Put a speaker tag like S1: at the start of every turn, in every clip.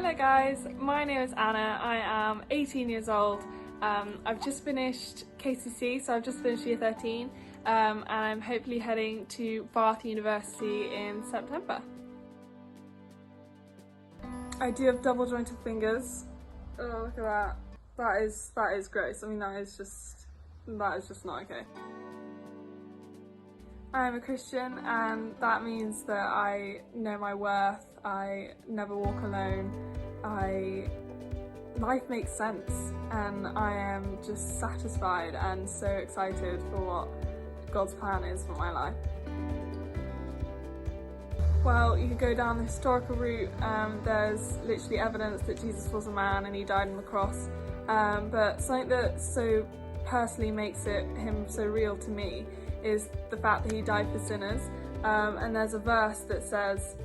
S1: Hello guys, my name is Anna. I am 18 years old. I've just finished KCC, so I've just finished year 13, and I'm hopefully heading to Bath University in September. I do have double jointed fingers. Oh, look at that. That is gross. I mean, that is just not okay. I'm a Christian, and that means that I know my worth. I never walk alone. Life makes sense, and I am just satisfied and so excited for what God's plan is for my life. Well, you could go down the historical route. There's literally evidence that Jesus was a man and he died on the cross. But something that so personally makes him so real to me is the fact that he died for sinners. And there's a verse that says,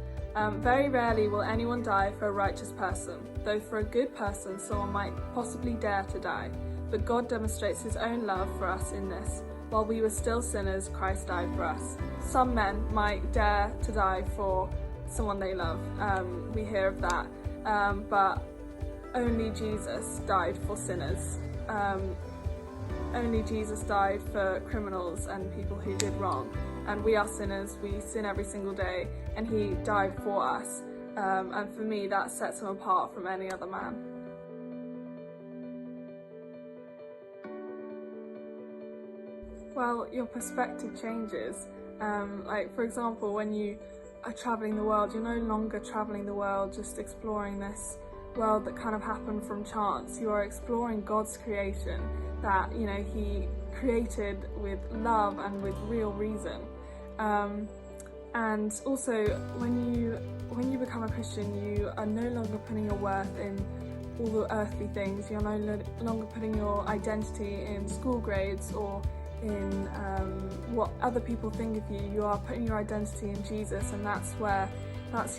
S1: very rarely will anyone die for a righteous person, though for a good person someone might possibly dare to die. But God demonstrates his own love for us in this: while we were still sinners, Christ died for us. Some men might dare to die for someone they love. We hear of that. But only Jesus died for sinners. Only Jesus died for criminals and people who did wrong. And we are sinners, we sin every single day, and he died for us. And for me, that sets him apart from any other man. Well, your perspective changes. Like, for example, when you are travelling the world, you're no longer travelling the world just exploring this world that kind of happened from chance. You are exploring God's creation that, you know, he created with love and with real reason. And also, when you become a Christian, you are no longer putting your worth in all the earthly things. You're no longer putting your identity in school grades or in what other people think of you. You are putting your identity in Jesus, and that's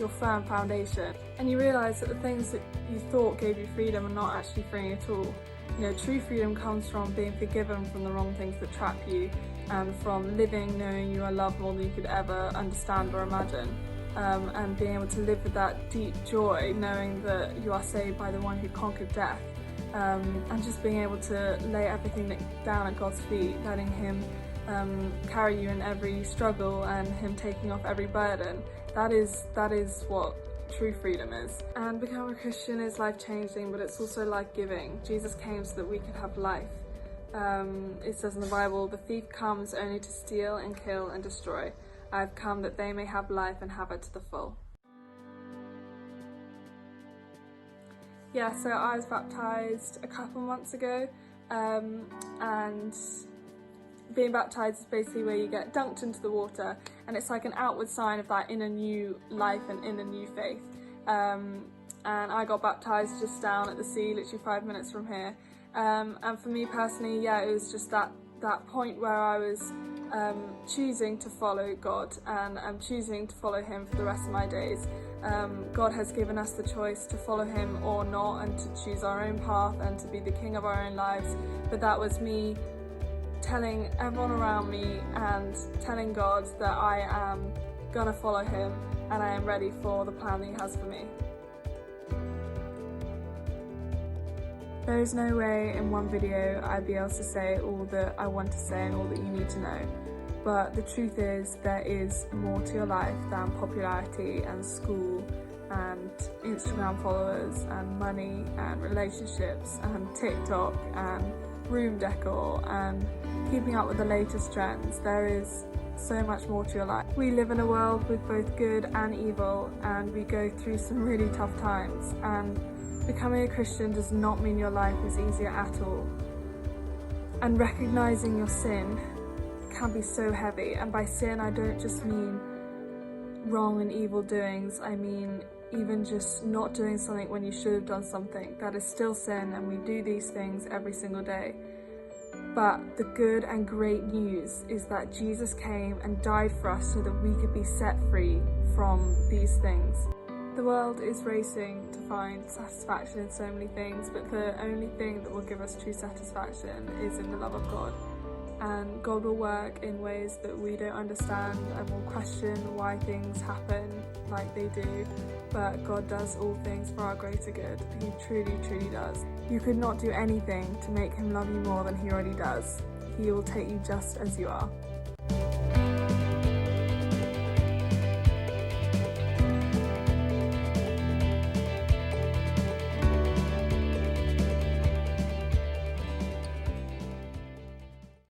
S1: your firm foundation. And you realise that the things that you thought gave you freedom are not actually freeing at all. You know, true freedom comes from being forgiven from the wrong things that trap you, and from living knowing you are loved more than you could ever understand or imagine, and being able to live with that deep joy, knowing that you are saved by the one who conquered death, and just being able to lay everything down at God's feet, letting him carry you in every struggle and him taking off every burden. That is what true freedom is. And becoming a Christian is life-changing, but it's also life-giving. Jesus came so that we could have life. It says in the Bible, "The thief comes only to steal and kill and destroy. I have come that they may have life and have it to the full." Yeah, so I was baptised a couple months ago, and being baptised is basically where you get dunked into the water, and it's like an outward sign of that inner new life and inner new faith. And I got baptised just down at the sea, literally 5 minutes from here. And for me personally, yeah, it was just that point where I was choosing to follow God, and I'm choosing to follow him for the rest of my days. God has given us the choice to follow him or not, and to choose our own path and to be the king of our own lives. But that was me telling everyone around me and telling God that I am gonna follow him, and I am ready for the plan that he has for me. There is no way in one video I'd be able to say all that I want to say and all that you need to know. But the truth is, there is more to your life than popularity and school and Instagram followers and money and relationships and TikTok and room decor and keeping up with the latest trends. There is so much more to your life. We live in a world with both good and evil, and we go through some really tough times, and becoming a Christian does not mean your life is easier at all. And recognising your sin can be so heavy, and by sin I don't just mean wrong and evil doings, I mean even just not doing something when you should have done something. That is still sin, and we do these things every single day. But the good and great news is that Jesus came and died for us so that we could be set free from these things. The world is racing to find satisfaction in so many things, but the only thing that will give us true satisfaction is in the love of God. and God will work in ways that we don't understand and will question why things happen like they do, but God does all things for our greater good. He truly, truly does. You could not do anything to make him love you more than he already does. He will take you just as you are.